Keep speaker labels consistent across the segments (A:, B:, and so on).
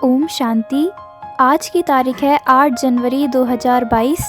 A: ओम शांति। आज की तारीख है 8 जनवरी 2022।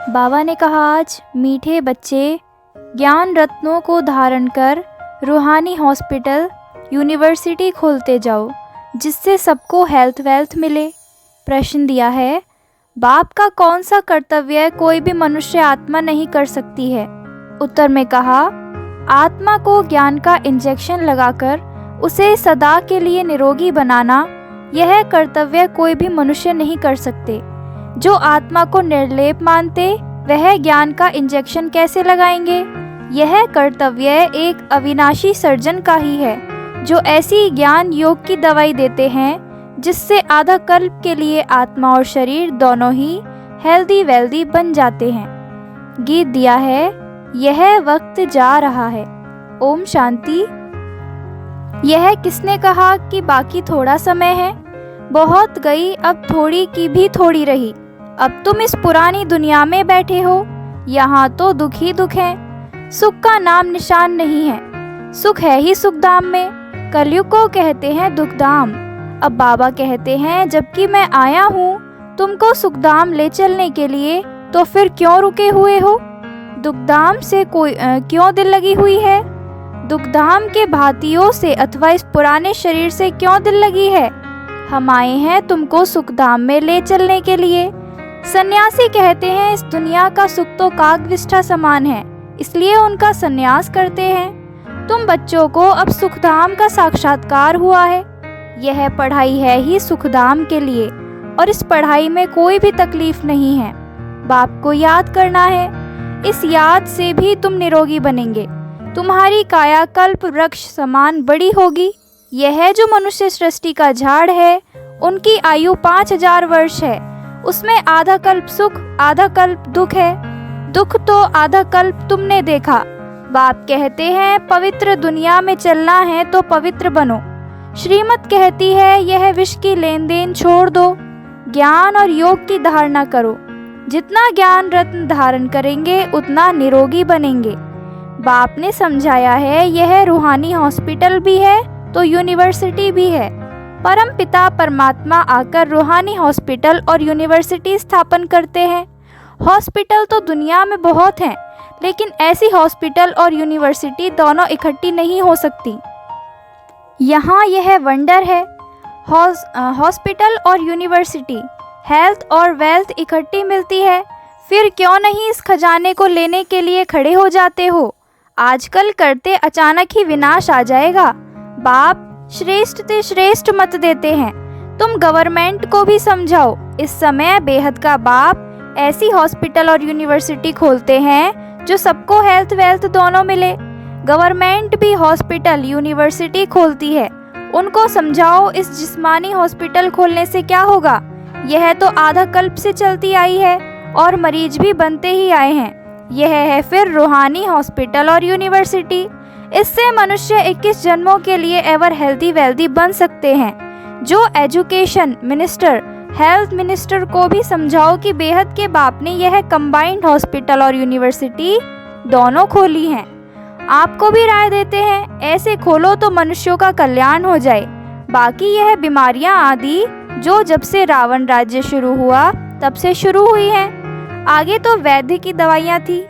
A: बाबा ने कहा, आज मीठे बच्चे ज्ञान रत्नों को धारण कर रूहानी हॉस्पिटल यूनिवर्सिटी खोलते जाओ, जिससे सबको हेल्थ वेल्थ मिले। प्रश्न दिया है, बाप का कौन सा कर्तव्य कोई भी मनुष्य आत्मा नहीं कर सकती है? उत्तर में कहा, आत्मा को ज्ञान का इंजेक्शन लगाकर उसे सदा के लिए निरोगी बनाना, यह कर्तव्य कोई भी मनुष्य नहीं कर सकते। जो आत्मा को निर्लेप मानते, वह ज्ञान का इंजेक्शन कैसे लगाएंगे? यह कर्तव्य एक अविनाशी सर्जन का ही है, जो ऐसी ज्ञान योग की दवाई देते हैं जिससे आधा कल्प के लिए आत्मा और शरीर दोनों ही हेल्दी वेल्दी बन जाते हैं। गीत दिया है, यह वक्त जा रहा है। ओम शांति। यह किसने कहा कि बाकी थोड़ा समय है? बहुत गई, अब थोड़ी की भी थोड़ी रही। अब तुम इस पुरानी दुनिया में बैठे हो, यहाँ तो दुख ही दुख है। सुख का नाम निशान नहीं है, सुख है ही सुखधाम में। कलयुग को कहते हैं दुखधाम। अब बाबा कहते हैं, जबकि मैं आया हूँ तुमको सुखधाम ले चलने के लिए, तो फिर क्यों रुके हुए हो? दुखधाम से क्यों दिल लगी हुई है? दुखधाम के भांतियों से अथवा इस पुराने शरीर से क्यों दिल लगी है? हम आए हैं तुमको सुखधाम में ले चलने के लिए। सन्यासी कहते हैं, इस दुनिया का सुख तो कागविष्ठा समान है, इसलिए उनका सन्यास करते हैं। तुम बच्चों को अब सुखधाम का साक्षात्कार हुआ है। यह पढ़ाई है ही सुखधाम के लिए, और इस पढ़ाई में कोई भी तकलीफ नहीं है। बाप को याद करना है, इस याद से भी तुम निरोगी बनेंगे। तुम्हारी काया कल्प वृक्ष समान बड़ी होगी। यह जो मनुष्य सृष्टि का झाड़ है, उनकी आयु 5000 वर्ष है। उसमें आधा कल्प सुख, आधा कल्प दुख है। दुख तो आधा कल्प तुमने देखा। बाप कहते हैं, पवित्र दुनिया में चलना है तो पवित्र बनो। श्रीमत कहती है, यह विष की लेन देन छोड़ दो, ज्ञान और योग की धारणा करो। जितना ज्ञान रत्न धारण करेंगे, उतना निरोगी बनेंगे। बाप ने समझाया है, यह रूहानी हॉस्पिटल भी है तो यूनिवर्सिटी भी है। परम पिता परमात्मा आकर रूहानी हॉस्पिटल और यूनिवर्सिटी स्थापन करते हैं। हॉस्पिटल तो दुनिया में बहुत हैं, लेकिन ऐसी हॉस्पिटल और यूनिवर्सिटी दोनों इकट्ठी नहीं हो सकती। यहाँ यह वंडर है। हॉस्पिटल और यूनिवर्सिटी, हेल्थ और वेल्थ इकट्ठी मिलती है। फिर क्यों नहीं इस खजाने को लेने के लिए खड़े हो जाते हो? आजकल करते अचानक ही विनाश आ जाएगा। बाप श्रेष्ठ से श्रेष्ठ मत देते हैं। तुम गवर्नमेंट को भी समझाओ। इस समय बेहद का बाप ऐसी हॉस्पिटल और यूनिवर्सिटी खोलते हैं जो सबको हेल्थ वेल्थ दोनों मिले। गवर्नमेंट भी हॉस्पिटल यूनिवर्सिटी खोलती है। उनको समझाओ, इस जिस्मानी हॉस्पिटल खोलने से क्या होगा? यह तो आधा कल्प से चलती आई है और मरीज भी बनते ही आए हैं। यह है फिर रूहानी हॉस्पिटल और यूनिवर्सिटी। इससे मनुष्य 21 जन्मों के लिए एवर हेल्दी वेल्दी बन सकते हैं। जो एजुकेशन मिनिस्टर, हेल्थ मिनिस्टर को भी समझाओ कि बेहद के बाप ने यह कंबाइंड हॉस्पिटल और यूनिवर्सिटी दोनों खोली हैं। आपको भी राय देते हैं, ऐसे खोलो तो मनुष्यों का कल्याण हो जाए। बाकी यह बीमारियां आदि जो जब से रावण राज्य शुरू हुआ तब से शुरू हुई हैं। आगे तो वैद्य की दवाइयाँ थी,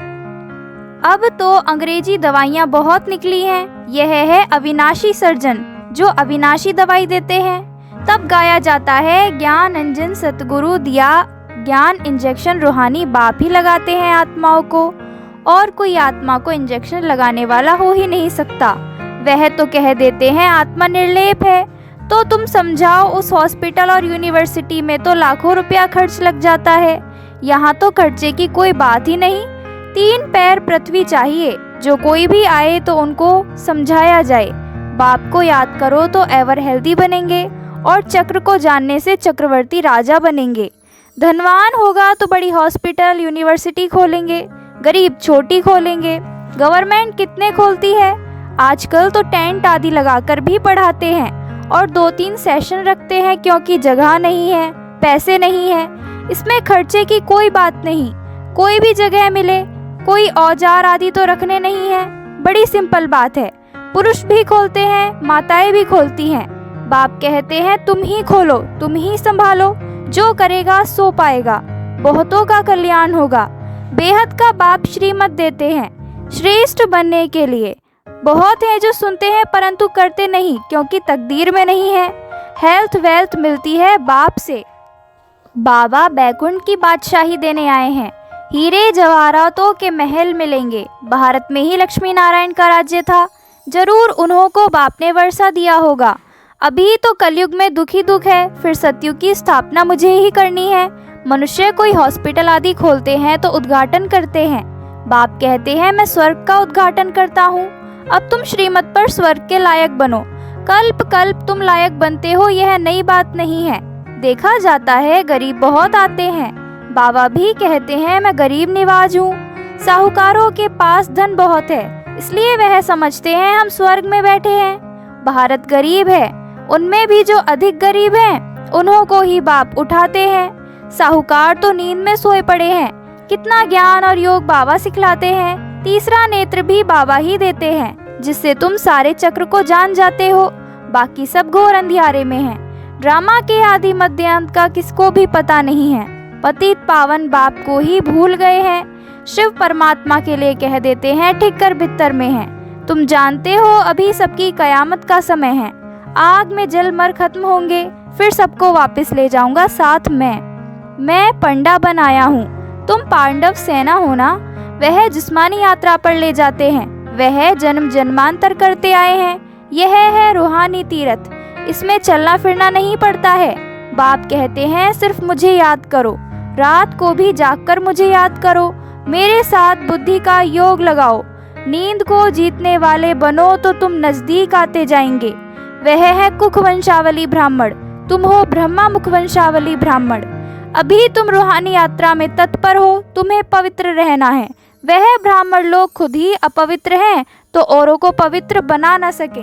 A: अब तो अंग्रेजी दवाइयाँ बहुत निकली हैं। यह है अविनाशी सर्जन, जो अविनाशी दवाई देते हैं। तब गाया जाता है, ज्ञान अंजन सतगुरु दिया ज्ञान इंजेक्शन रूहानी बाप ही लगाते हैं आत्माओं को, और कोई आत्मा को इंजेक्शन लगाने वाला हो ही नहीं सकता। वह तो कह देते हैं आत्मा निर्लेप है। तो तुम समझाओ, उस हॉस्पिटल और यूनिवर्सिटी में तो लाखों रुपया खर्च लग जाता है। यहाँ तो खर्चे की कोई बात ही नहीं। 3 पैर पृथ्वी चाहिए। जो कोई भी आए तो उनको समझाया जाए, बाप को याद करो तो एवर हेल्दी बनेंगे, और चक्र को जानने से चक्रवर्ती राजा बनेंगे। धनवान होगा तो बड़ी हॉस्पिटल यूनिवर्सिटी खोलेंगे, गरीब छोटी खोलेंगे। गवर्नमेंट कितने खोलती है? आजकल तो टेंट आदि लगाकर भी पढ़ाते हैं, और 2-3 सेशन रखते हैं, क्योंकि जगह नहीं है, पैसे नहीं है। इसमें खर्चे की कोई बात नहीं। कोई भी जगह मिले, कोई औजार आदि तो रखने नहीं है। बड़ी सिंपल बात है। पुरुष भी खोलते हैं, माताएं भी खोलती हैं। बाप कहते हैं तुम ही खोलो, तुम ही संभालो, जो करेगा सो पाएगा, बहुतों का कल्याण होगा। बेहद का बाप श्रीमत देते हैं श्रेष्ठ बनने के लिए। बहुत हैं जो सुनते हैं परंतु करते नहीं, क्योंकि तकदीर में नहीं है। हेल्थ वेल्थ मिलती है बाप से। बाबा बैकुंठ की बादशाही देने आए हैं। हीरे जवाहरातों के महल मिलेंगे। भारत में ही लक्ष्मी नारायण का राज्य था, जरूर उन्हों को बाप ने वर्षा दिया होगा। अभी तो कलयुग में दुख ही दुख है, फिर सतयुग की स्थापना मुझे ही करनी है। मनुष्य कोई हॉस्पिटल आदि खोलते हैं तो उद्घाटन करते हैं। बाप कहते हैं मैं स्वर्ग का उद्घाटन करता हूँ। अब तुम श्रीमत पर स्वर्ग के लायक बनो। कल्प कल्प तुम लायक बनते हो, यह नई बात नहीं है। देखा जाता है गरीब बहुत आते हैं। बाबा भी कहते हैं मैं गरीब निवाज हूँ। साहूकारों के पास धन बहुत है, इसलिए वह समझते हैं हम स्वर्ग में बैठे हैं। भारत गरीब है, उनमें भी जो अधिक गरीब हैं उन्हों को ही बाप उठाते हैं। साहूकार तो नींद में सोए पड़े हैं। कितना ज्ञान और योग बाबा सिखलाते हैं। तीसरा नेत्र भी बाबा ही देते हैं, जिससे तुम सारे चक्र को जान जाते हो। बाकी सब घोर अंधियारे में हैं। ड्रामा के आदि मध्य अंत का किसको भी पता नहीं है। पतित पावन बाप को ही भूल गए हैं। शिव परमात्मा के लिए कह देते हैं ठिक्कर भित्तर में है। तुम जानते हो अभी सबकी कयामत का समय है। आग में जल मर खत्म होंगे, फिर सबको वापस ले जाऊंगा साथ में। मैं पंडा बनाया हूँ, तुम पांडव सेना हो ना। वह जिस्मानी यात्रा पर ले जाते हैं, वह जन्म जन्मांतर करते आए हैं। यह है रूहानी तीर्थ, इसमें चलना फिरना नहीं पड़ता है। बाप कहते हैं सिर्फ मुझे याद करो, रात को भी जागकर मुझे याद करो। मेरे साथ बुद्धि का योग लगाओ। नींद को जीतने वाले बनो तो तुम नजदीक आते जाएंगे। वह है कुख वंशावली ब्राह्मण, तुम हो ब्रह्मा मुख वंशावली ब्राह्मण। अभी तुम रूहानी यात्रा में तत्पर हो, तुम्हें पवित्र रहना है। वह ब्राह्मण लोग खुद ही अपवित्र हैं तो औरों को पवित्र बना न सके।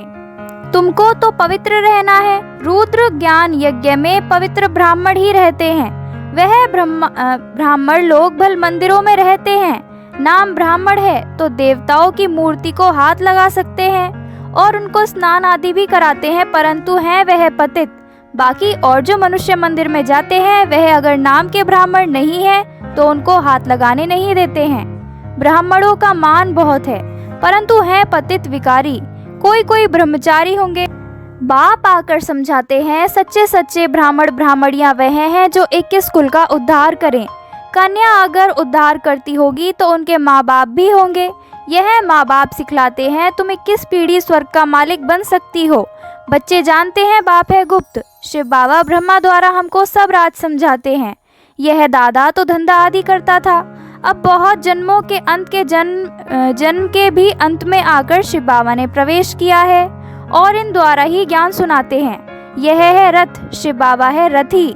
A: तुमको तो पवित्र रहना है। रुद्र ज्ञान यज्ञ में पवित्र ब्राह्मण ही रहते हैं। वह ब्राह्मण लोग भल मंदिरों में रहते हैं। नाम ब्राह्मण है तो देवताओं की मूर्ति को हाथ लगा सकते हैं और उनको स्नान आदि भी कराते हैं, परंतु हैं वह पतित। बाकी और जो मनुष्य मंदिर में जाते हैं वह अगर नाम के ब्राह्मण नहीं है तो उनको हाथ लगाने नहीं देते हैं। ब्राह्मणों का मान बहुत है, परंतु हैं पतित विकारी। कोई कोई ब्रह्मचारी होंगे। बाप आकर समझाते हैं सच्चे सच्चे ब्राह्मण ब्राह्मणियां वह हैं जो 21 कुल का उद्धार करें। कन्या अगर उद्धार करती होगी तो उनके माँ बाप भी होंगे। यह माँ बाप सिखलाते हैं तुम 21 पीढ़ी स्वर्ग का मालिक बन सकती हो। बच्चे जानते हैं बाप है गुप्त। शिव बाबा ब्रह्मा द्वारा हमको सब राज समझाते हैं। यह दादा तो धंधा आदि करता था, अब बहुत जन्मों के अंत के जन्म के भी अंत में आकर शिव बाबा ने प्रवेश किया है और इन द्वारा ही ज्ञान सुनाते हैं। यह है रथ, शिव बाबा है रथी।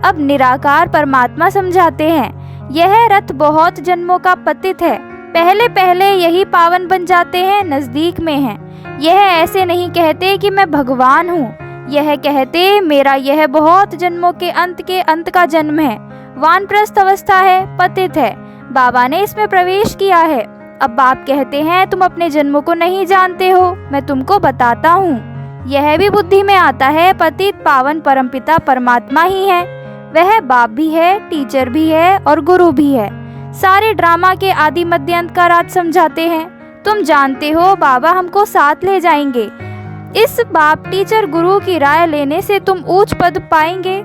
A: अब निराकार परमात्मा समझाते हैं। यह रथ बहुत जन्मों का पतित है, पहले पहले यही पावन बन जाते हैं, नजदीक में है। यह ऐसे नहीं कहते कि मैं भगवान हूँ, यह कहते मेरा यह बहुत जन्मों के अंत का जन्म है। वानप्रस्थ अवस्था है, पतित है, बाबा ने इसमें प्रवेश किया है। अब बाप कहते हैं तुम अपने जन्मों को नहीं जानते हो, मैं तुमको बताता हूँ। यह भी बुद्धि में आता है, पतित पावन परमपिता परमात्मा ही है। वह बाप भी है, टीचर भी है और गुरु भी है। सारे ड्रामा के आदि मध्य अंत का राज समझाते हैं। तुम जानते हो बाबा हमको साथ ले जाएंगे। इस बाप टीचर गुरु की राय लेने से तुम ऊंच पद पाएंगे।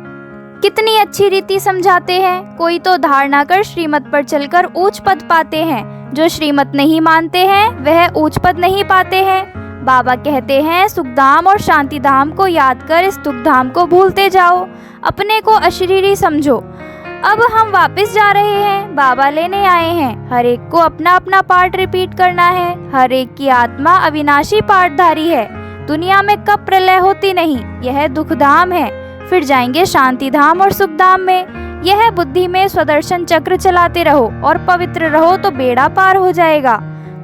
A: कितनी अच्छी रीति समझाते हैं। कोई तो धारणा कर श्रीमत पर चलकर ऊंच पद पाते हैं, जो श्रीमत नहीं मानते हैं वह ऊंच पद नहीं पाते हैं। बाबा कहते हैं सुखधाम और शांतिधाम को याद कर इस दुखधाम को भूलते जाओ, अपने को अशरीरी समझो। अब हम वापस जा रहे हैं, बाबा लेने आए हैं। हर एक को अपना अपना पार्ट रिपीट करना है। हर एक की आत्मा अविनाशी पार्टधारी है। दुनिया में कब प्रलय होती नहीं, यह दुखधाम है। फिर जाएंगे शांतिधाम और सुखधाम में। यह बुद्धि में स्वदर्शन चक्र चलाते रहो और पवित्र रहो तो बेड़ा पार हो जाएगा।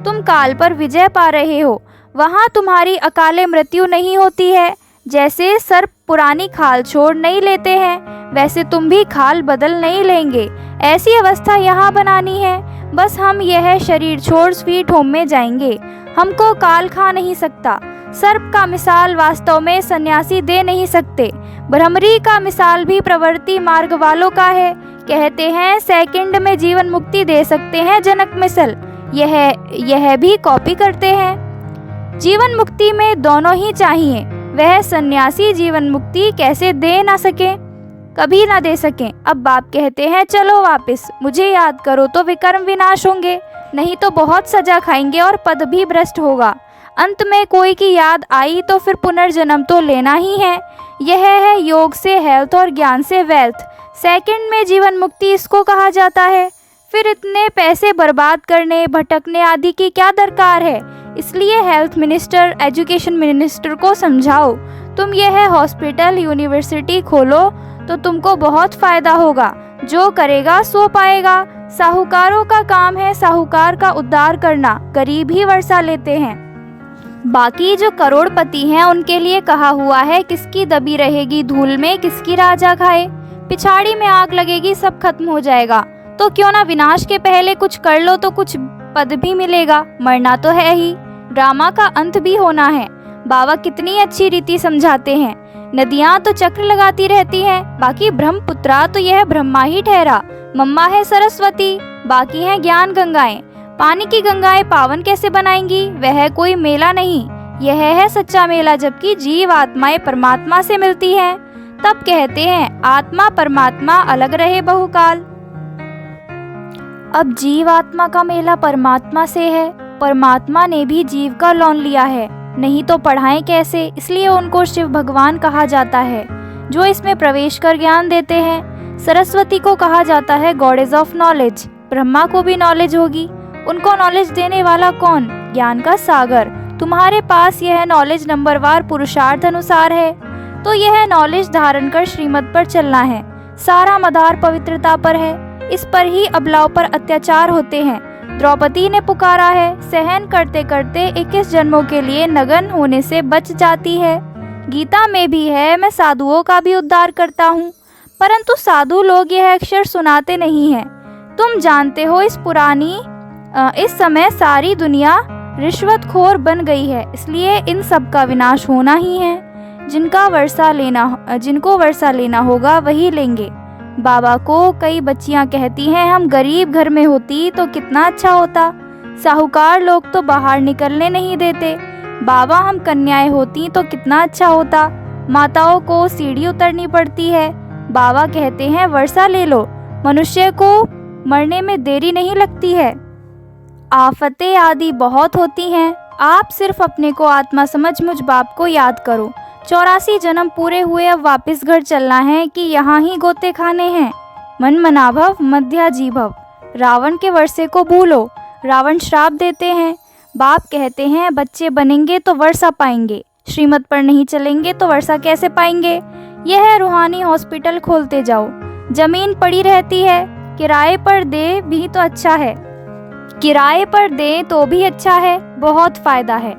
A: तुम काल पर विजय पा रहे हो, वहाँ तुम्हारी अकाले मृत्यु नहीं होती है। जैसे सर्प पुरानी खाल छोड़ नहीं लेते हैं, वैसे तुम भी खाल बदल नहीं लेंगे। ऐसी अवस्था यहाँ बनानी है। बस हम यह शरीर छोड़ स्वीट होम में जाएंगे। हमको काल खा नहीं सकता। सर्प का मिसाल वास्तव में सन्यासी दे नहीं सकते। भ्रमरी का मिसाल भी प्रवृत्ति मार्ग वालों का है। कहते हैं सेकंड में जीवन मुक्ति दे सकते हैं जनक मिसल, यह भी कॉपी करते हैं। जीवन मुक्ति में दोनों ही चाहिए। वह सन्यासी जीवन मुक्ति कैसे दे ना सके, कभी ना दे सकें। अब बाप कहते हैं चलो वापस, मुझे याद करो तो विकर्म विनाश होंगे, नहीं तो बहुत सजा खाएंगे और पद भी भ्रष्ट होगा। अंत में कोई की याद आई तो फिर पुनर्जन्म तो लेना ही है। यह है योग से हेल्थ और ज्ञान से वेल्थ। सेकंड में जीवन मुक्ति इसको कहा जाता है। फिर इतने पैसे बर्बाद करने, भटकने आदि की क्या दरकार है। इसलिए हेल्थ मिनिस्टर, एजुकेशन मिनिस्टर को समझाओ, तुम यह हॉस्पिटल, यूनिवर्सिटी खोलो तो तुमको बहुत फ़ायदा होगा। जो करेगा सो पाएगा। साहूकारों का काम है साहूकार का उद्धार करना, गरीब ही वर्षा लेते हैं। बाकी जो करोड़पति हैं उनके लिए कहा हुआ है किसकी दबी रहेगी धूल में, किसकी राजा खाए। पिछाड़ी में आग लगेगी, सब खत्म हो जाएगा। तो क्यों ना विनाश के पहले कुछ कर लो तो कुछ पद भी मिलेगा। मरना तो है ही, ड्रामा का अंत भी होना है। बाबा कितनी अच्छी रीति समझाते हैं। नदियाँ तो चक्र लगाती रहती हैं, बाकी ब्रह्मपुत्रा तो यह ब्रह्मा ही ठहरा। मम्मा है सरस्वती, बाकी हैं ज्ञान गंगाएं। पानी की गंगाएं पावन कैसे बनाएंगी, वह कोई मेला नहीं, यह है सच्चा मेला। जबकि जीव आत्माएं परमात्मा से मिलती हैं, तब कहते हैं आत्मा परमात्मा अलग रहे बहुकाल। अब जीव आत्मा का मेला परमात्मा से है, परमात्मा ने भी जीव का लोन लिया है, नहीं तो पढ़ाएं कैसे। इसलिए उनको शिव भगवान कहा जाता है, जो इसमें प्रवेश कर ज्ञान देते हैं। सरस्वती को कहा जाता है गॉडेज ऑफ नॉलेज। ब्रह्मा को भी नॉलेज होगी, उनको नॉलेज देने वाला कौन, ज्ञान का सागर। तुम्हारे पास यह नॉलेज नंबरवार पुरुषार्थ अनुसार है, तो यह नॉलेज धारण कर श्रीमत पर चलना है। सारा मदार पवित्रता पर है, इस पर ही अबलाओं पर अत्याचार होते हैं। द्रौपदी ने पुकारा है, सहन करते करते 21 जन्मों के लिए नगन होने से बच जाती है। गीता में भी है, मैं साधुओं का भी उद्धार करता हूँ, परंतु साधु लोग यह अक्षर सुनाते नहीं हैं। तुम जानते हो इस समय सारी दुनिया रिश्वतखोर बन गई है, इसलिए इन सब का विनाश होना ही है। जिनको वर्षा लेना होगा वही लेंगे। बाबा को कई बच्चियां कहती हैं हम गरीब घर में होती तो कितना अच्छा होता, साहूकार लोग तो बाहर निकलने नहीं देते। बाबा हम कन्याएं होती तो कितना अच्छा होता, माताओं को सीढ़ी उतरनी पड़ती है। बाबा कहते हैं वर्षा ले लो, मनुष्य को मरने में देरी नहीं लगती है। आफतें आदि बहुत होती हैं, आप सिर्फ अपने को आत्मा समझ मुझ बाप को याद करो। 84 जन्म पूरे हुए, अब वापस घर चलना है कि यहाँ ही गोते खाने हैं। मन मनाभव मध्याजी भव। रावण के वर्षे को भूलो, रावण श्राप देते हैं। बाप कहते हैं बच्चे बनेंगे तो वर्षा पाएंगे, श्रीमत पर नहीं चलेंगे तो वर्षा कैसे पाएंगे। यह रूहानी हॉस्पिटल खोलते जाओ। जमीन पड़ी रहती है, किराए पर दे भी तो अच्छा है, किराए पर दे तो भी अच्छा है, बहुत फायदा है।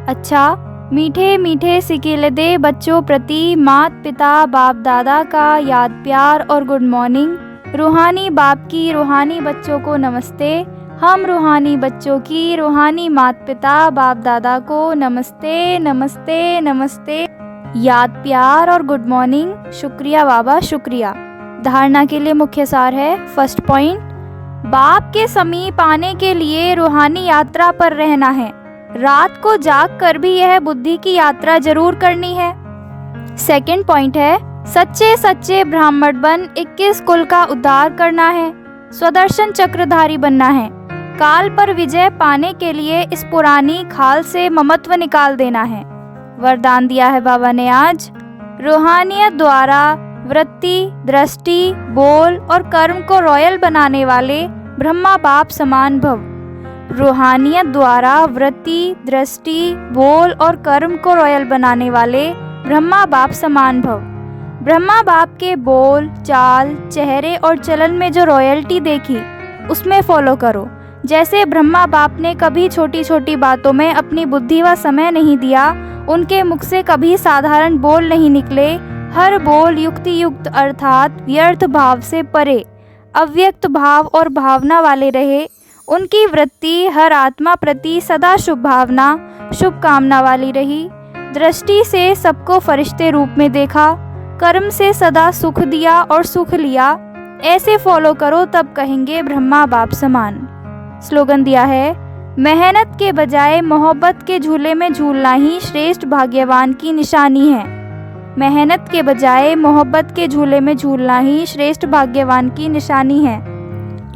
A: अच्छा मीठे मीठे सिकिल दे बच्चों प्रति मात पिता बाप दादा का याद प्यार और गुड मॉर्निंग। रूहानी बाप की रूहानी बच्चों को नमस्ते। हम रूहानी बच्चों की रूहानी मात पिता बाप दादा को नमस्ते नमस्ते नमस्ते। याद प्यार और गुड मॉर्निंग। शुक्रिया बाबा शुक्रिया। धारणा के लिए मुख्य सार है। फर्स्ट पॉइंट, बाप के समीप आने के लिए रूहानी यात्रा पर रहना है। रात को जाग कर भी यह बुद्धि की यात्रा जरूर करनी है। सेकंड पॉइंट है, सच्चे सच्चे ब्राह्मण बन 21 कुल का उद्धार करना है, स्वदर्शन चक्रधारी बनना है। काल पर विजय पाने के लिए इस पुरानी खाल से ममत्व निकाल देना है। वरदान दिया है बाबा ने आज, रूहानियत द्वारा वृत्ति, दृष्टि, बोल और कर्म को रॉयल बनाने वाले ब्रह्मा बाप समान भव। रूहानियत द्वारा वृत्ति, दृष्टि, बोल और कर्म को रॉयल बनाने वाले ब्रह्मा बाप समान भव। ब्रह्मा बाप के बोल, चाल, चेहरे और चलन में जो रॉयल्टी देखी उसमें फॉलो करो। जैसे ब्रह्मा बाप ने कभी छोटी छोटी बातों में अपनी बुद्धि व समय नहीं दिया, उनके मुख से कभी साधारण बोल नहीं निकले। हर बोल युक्ति युक्त अर्थात व्यर्थ भाव से परे, अव्यक्त भाव और भावना वाले रहे। उनकी वृत्ति हर आत्मा प्रति सदा शुभ भावना, शुभ कामना वाली रही। दृष्टि से सबको फरिश्ते रूप में देखा, कर्म से सदा सुख दिया और सुख लिया, ऐसे फॉलो करो तब कहेंगे ब्रह्मा बाप समान। स्लोगन दिया है, मेहनत के बजाय मोहब्बत के झूले में झूलना ही श्रेष्ठ भाग्यवान की निशानी है। मेहनत के बजाय मोहब्बत के झूले में झूलना ही श्रेष्ठ भाग्यवान की निशानी है।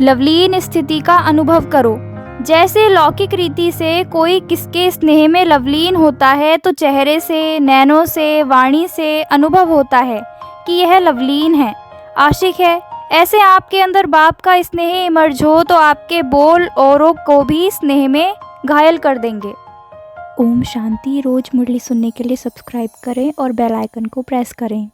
A: लवलीन स्थिति का अनुभव करो। जैसे लौकिक रीति से कोई किसके स्नेह में लवलीन होता है तो चेहरे से, नैनों से, वाणी से अनुभव होता है कि यह लवलीन है, आशिक है। ऐसे आपके अंदर बाप का स्नेह इमर्ज हो तो आपके बोल औरों को भी स्नेह में घायल कर देंगे। ओम शांति। रोज मुरली सुनने के लिए सब्सक्राइब करें और बेल आइकन को प्रेस करें।